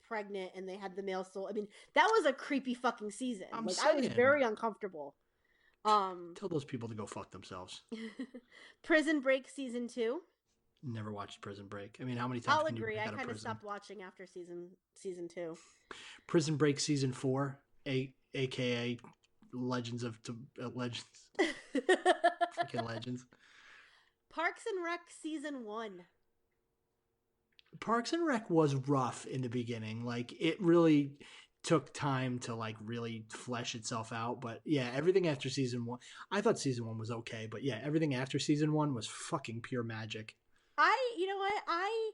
B: pregnant and they had the male soul. I mean, that was a creepy fucking season. I was very uncomfortable.
A: Tell those people to go fuck themselves.
B: Prison Break season 2.
A: Never watched Prison Break. I mean, how many times?
B: I'll agree. I kind of stopped watching after season 2.
A: Prison Break season 4, aka Legends of Legends. Freaking Legends.
B: Parks and Rec season 1.
A: Parks and Rec was rough in the beginning. Like, it really took time to like really flesh itself out. But yeah, everything after season 1, I thought season 1 was okay. But yeah, everything after season 1 was fucking pure magic.
B: You know what? I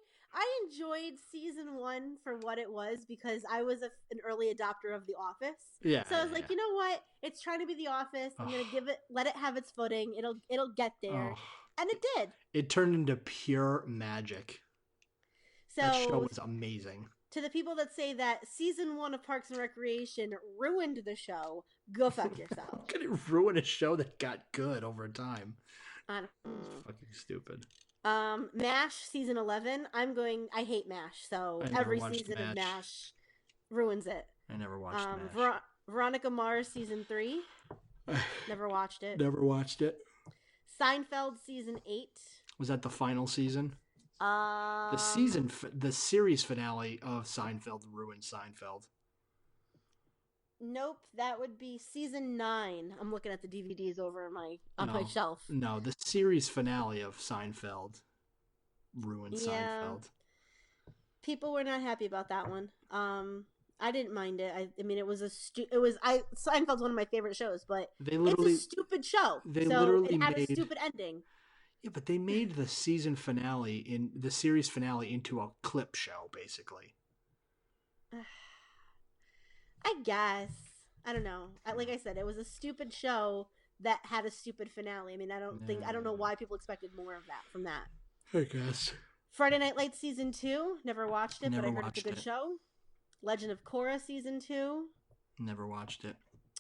B: enjoyed season 1 for what it was because I was an early adopter of The Office.
A: Yeah.
B: So I was like, you know what? It's trying to be The Office. I'm gonna let it have its footing. It'll get there, and it did.
A: It turned into pure magic.
B: So
A: that show was amazing.
B: To the people that say that season 1 of Parks and Recreation ruined the show, go fuck yourself.
A: How could it ruin a show that got good over time?
B: I don't know.
A: It's fucking stupid.
B: MASH season 11. I hate MASH, so every season of MASH ruins it.
A: I never watched MASH.
B: Veronica Mars season 3. Never watched it.
A: Never watched it.
B: Seinfeld season 8.
A: Was that the final season? The series finale of Seinfeld ruined Seinfeld.
B: Nope, that would be season 9. I'm looking at the DVDs over on my shelf.
A: No, the series finale of Seinfeld ruined Seinfeld.
B: People were not happy about that one. I didn't mind it. I mean, it was Seinfeld's one of my favorite shows, but it's a stupid show. It had a stupid ending.
A: Yeah, but they made the series finale into a clip show, basically.
B: I guess. I don't know. Like I said, it was a stupid show that had a stupid finale. I mean, I don't know why people expected more of that from that.
A: I guess.
B: Friday Night Lights season 2. Never watched it, but I heard it's a good show. Legend of Korra season 2. Never watched it.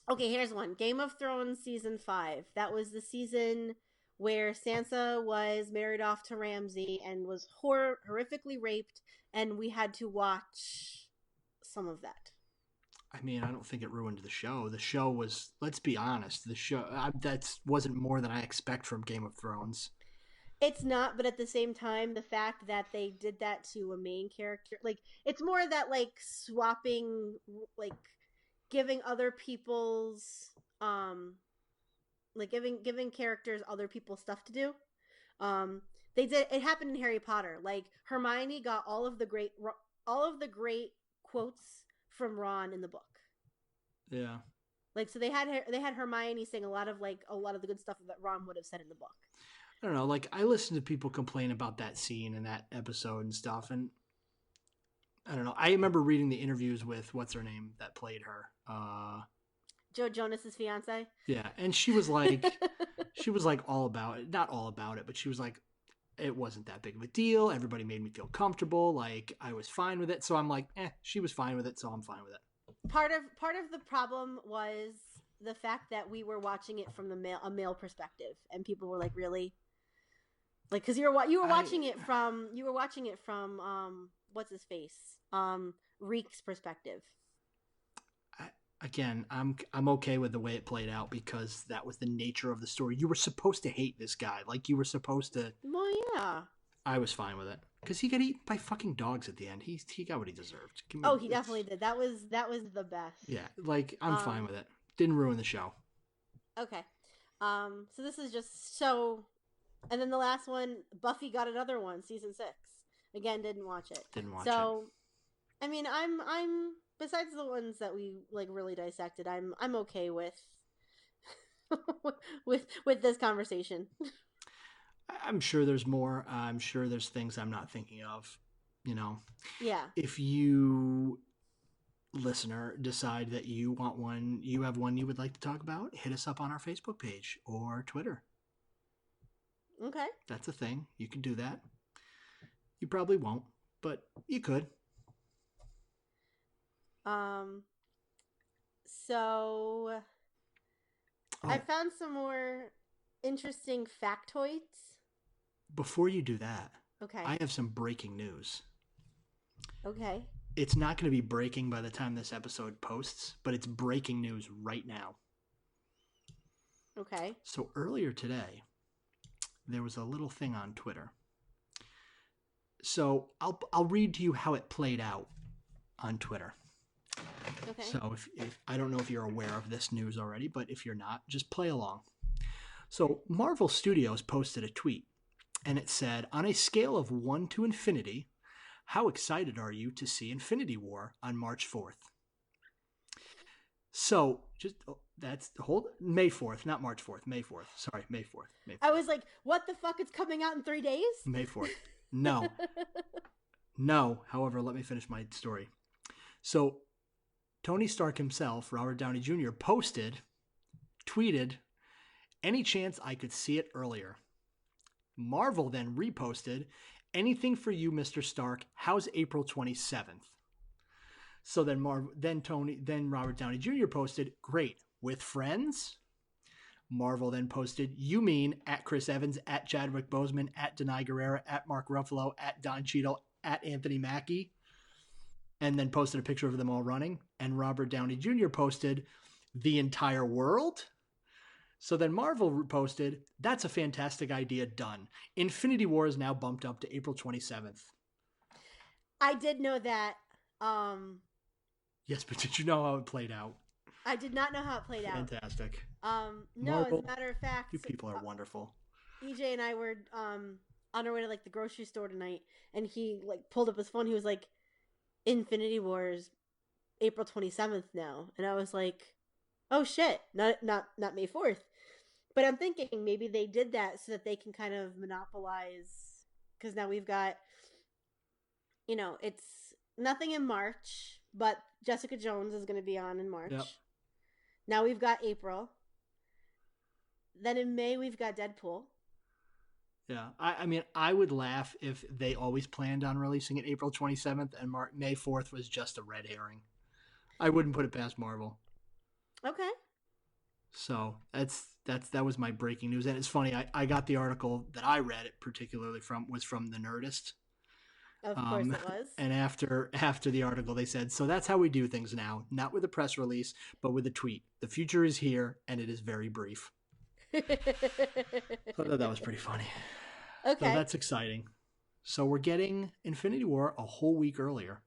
B: Okay, here's one. Game of Thrones season 5. That was the season where Sansa was married off to Ramsay and was horrifically raped, and we had to watch some of that.
A: I mean, I don't think it ruined the show. The show was, let's be honest, that wasn't more than I expect from Game of Thrones.
B: It's not, but at the same time, the fact that they did that to a main character, like, it's more that, like, swapping, like, giving other people's, like, giving characters other people's stuff to do. It happened in Harry Potter. Like, Hermione got all of the great quotes from Ron in the book.
A: Yeah.
B: Like, so they had Hermione saying a lot of the good stuff that Ron would have said in the book.
A: I don't know. Like, I listen to people complain about that scene and that episode and stuff, and I don't know. I remember reading the interviews with what's her name that played her.
B: Joe Jonas's fiance.
A: Yeah, and she was like all about it. Not all about it, but she was like, it wasn't that big of a deal. Everybody made me feel comfortable. Like, I was fine with it. So I'm like, she was fine with it, so I'm fine with it.
B: Part of the problem was the fact that we were watching it from a male perspective, and people were like, really, like, because you were watching it from what's his face, Reek's perspective.
A: Again, I'm okay with the way it played out because that was the nature of the story. You were supposed to hate this guy. Like, you were supposed to.
B: Well, yeah.
A: I was fine with it because he got eaten by fucking dogs at the end. He got what he deserved.
B: He definitely did. That was the best.
A: Yeah, like, I'm fine with it. Didn't ruin the show.
B: Okay. So this is just so, and then the last one, Buffy got another one, season 6. Again, didn't watch it. So, I mean, I'm besides the ones that we like really dissected, I'm okay with with this conversation.
A: I'm sure there's more. I'm sure there's things I'm not thinking of. You know.
B: Yeah.
A: If you, listener, decide that you want one, you have one you would like to talk about, hit us up on our Facebook page or Twitter.
B: Okay.
A: That's a thing. You can do that. You probably won't, but you could.
B: So I found some more interesting factoids.
A: Before you do that,
B: okay,
A: I have some breaking news.
B: Okay.
A: It's not going to be breaking by the time this episode posts, but it's breaking news right now.
B: Okay.
A: So earlier today, there was a little thing on Twitter. So I'll read to you how it played out on Twitter.
B: Okay.
A: So if I don't know if you're aware of this news already, but if you're not, just play along. So Marvel Studios posted a tweet, and it said, on a scale of 1 to infinity, how excited are you to see Infinity War on March 4th? So May 4th, not March 4th, May 4th. Sorry, May 4th. May 4th.
B: I was like, what the fuck? It's coming out in 3 days?
A: May 4th. No. No. However, let me finish my story. So Tony Stark himself, Robert Downey Jr., tweeted, any chance I could see it earlier. Marvel then reposted, anything for you, Mr. Stark. How's April 27th? So then Robert Downey Jr. posted, great, with friends? Marvel then posted, you mean at Chris Evans, at Chadwick Boseman, at Denai Guerrera, at Mark Ruffalo, at Don Cheadle, at Anthony Mackie, and then posted a picture of them all running. And Robert Downey Jr. posted, the entire world? So then Marvel posted, that's a fantastic idea, done. Infinity War is now bumped up to April 27th.
B: I did know that.
A: Yes, but did you know how it played out?
B: I did not know how it played out.
A: Fantastic.
B: No,
A: Marvel,
B: as a matter of fact,
A: you people are wonderful.
B: EJ and I were on our way to like the grocery store tonight, and he like pulled up his phone. He was like, Infinity War is April 27th now. And I was like, oh shit, not May 4th. But I'm thinking maybe they did that so that they can kind of monopolize, because now we've got, it's nothing in March, but Jessica Jones is going to be on in March.
A: Yep.
B: Now we've got April. Then in May we've got Deadpool.
A: Yeah, I mean, I would laugh if they always planned on releasing it April 27th and May 4th was just a red herring. I wouldn't put it past Marvel.
B: Okay.
A: So that was my breaking news, and it's funny. I got the article that I read it particularly was from the Nerdist.
B: Of course it was.
A: And after the article, they said, so that's how we do things now, not with a press release, but with a tweet. The future is here, and it is very brief. I thought that was pretty funny.
B: Okay.
A: So that's exciting. So we're getting Infinity War a whole week earlier.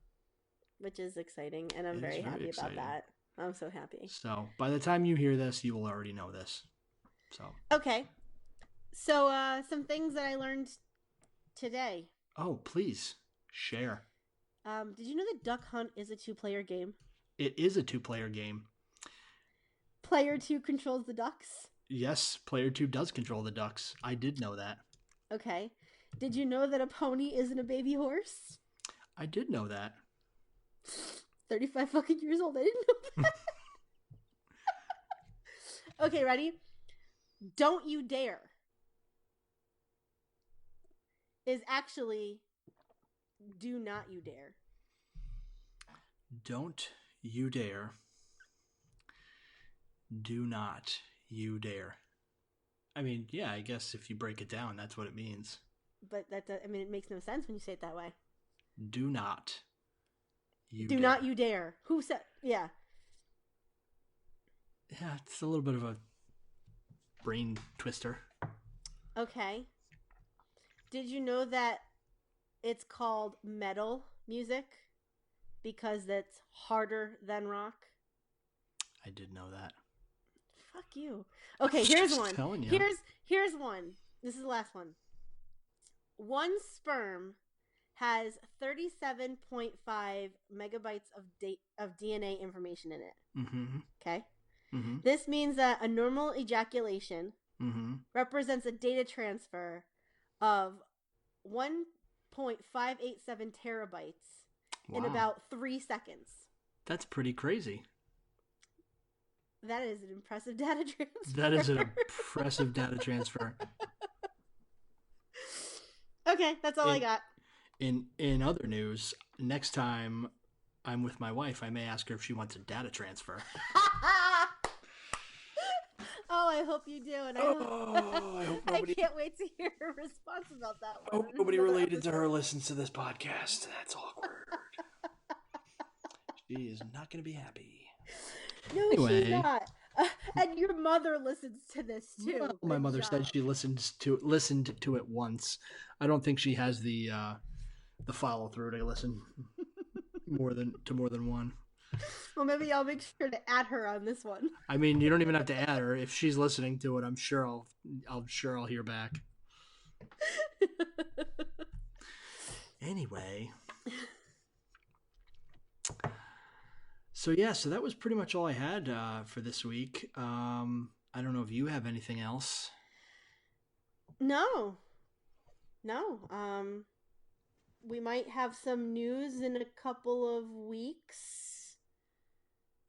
B: Which is exciting, and I'm very happy about that. I'm so happy.
A: So by the time you hear this, you will already know this. So
B: okay. So some things that I learned today.
A: Oh, please share.
B: Did you know that Duck Hunt is a 2-player game?
A: It is a 2-player game.
B: Player 2 controls the ducks.
A: Yes, player 2 does control the ducks. I did know that.
B: Okay. Did you know that a pony isn't a baby horse?
A: I did know that.
B: 35 fucking years old. I didn't know that. Okay, ready? Don't you dare is actually do not you dare.
A: Don't you dare. Do not you dare. I mean, yeah, I guess if you break it down, that's what it means.
B: But it makes no sense when you say it that way.
A: Do not you
B: do
A: dare.
B: not you dare. Who said? Yeah.
A: Yeah, it's a little bit of a brain twister.
B: Okay. Did you know that it's called metal music because that's harder than rock?
A: I did know that.
B: Fuck you. Okay, here's
A: Just
B: one.
A: telling you.
B: Here's one. This is the last one. One sperm has 37.5 megabytes of DNA information in it.
A: Mm-hmm.
B: Okay?
A: Mm-hmm.
B: This means that a normal ejaculation
A: Mm-hmm.
B: represents a data transfer of 1.587 terabytes in about 3 seconds.
A: That's pretty crazy.
B: That is an impressive data transfer.
A: That is an impressive data transfer.
B: Okay, that's all I got.
A: In other news, next time I'm with my wife, I may ask her if she wants a data transfer.
B: Oh, I hope you do. And
A: I hope nobody.
B: I can't wait to hear her response about that one.
A: I hope nobody related to her listens to this podcast. That's awkward. She is not going to be happy.
B: No, anyway. She's not. And your mother listens to this too.
A: Well, my mother said she listened to it once. I don't think she has the follow through to listen more than one.
B: Well, maybe I'll make sure to add her on this one.
A: I mean, you don't even have to add her. If she's listening to it, I'm sure I'll hear back. Anyway. So that was pretty much all I had for this week. I don't know if you have anything else.
B: No. We might have some news in a couple of weeks.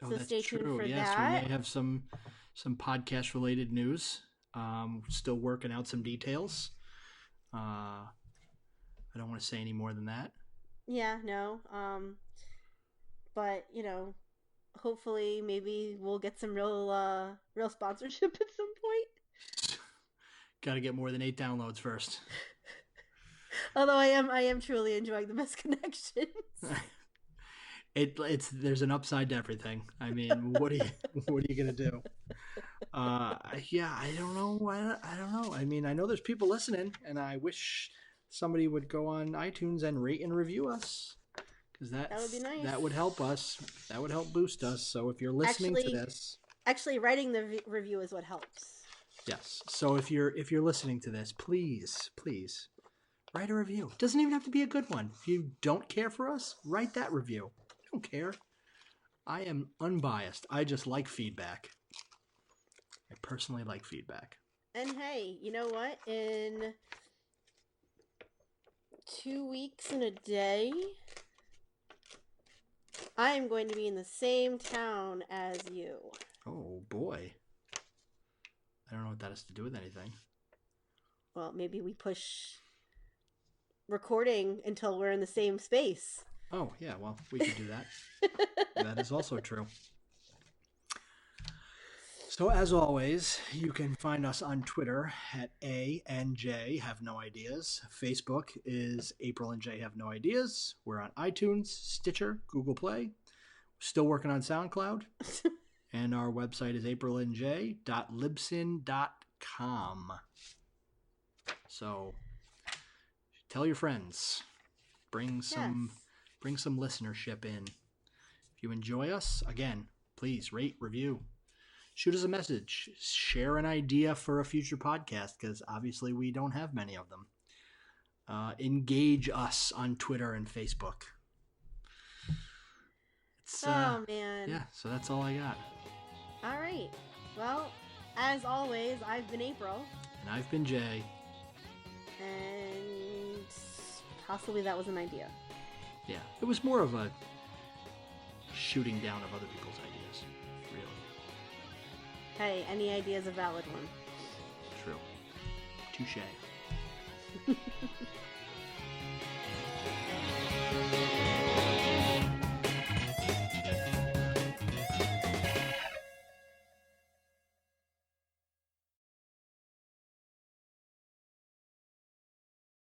A: Oh,
B: so
A: that's
B: stay tuned
A: true.
B: for
A: yes,
B: that.
A: We may have some podcast related news. Still working out some details. I don't want to say any more than that.
B: Yeah, no. But hopefully maybe we'll get some real sponsorship at some point.
A: Got to get more than 8 downloads first.
B: Although I am truly enjoying the misconnections.
A: There's an upside to everything. I mean, what are you gonna do? Yeah, I don't know. I don't know. I mean, I know there's people listening, and I wish somebody would go on iTunes and rate and review us, because that would be nice. That would help us. That would help boost us. So if you're listening to this,
B: writing the review is what helps.
A: Yes. So if you're listening to this, please write a review. It doesn't even have to be a good one. If you don't care for us, write that review. I don't care. I am unbiased. I just like feedback. I personally like feedback.
B: And hey, you know what? In 2 weeks and a day, I am going to be in the same town as you.
A: Oh, boy. I don't know what that has to do with anything.
B: Well, maybe we push recording until we're in the same space.
A: Oh, yeah, well, we could do that. That is also true. So, as always, you can find us on Twitter at ANJ Have No Ideas. Facebook is April and J Have No Ideas. We're on iTunes, Stitcher, Google Play. Still working on SoundCloud. And our website is aprilandj.libsyn.com. So, tell your friends. Bring some listenership in. If you enjoy us, again, please rate, review. Shoot us a message. Share an idea for a future podcast, because obviously we don't have many of them. Engage us on Twitter and Facebook.
B: Oh, man.
A: Yeah, so that's all I got.
B: All right. Well, as always, I've been April.
A: And I've been Jay.
B: And possibly that was an idea.
A: Yeah, it was more of a shooting down of other people's ideas, really.
B: Hey, any idea is a valid one.
A: True. Touche.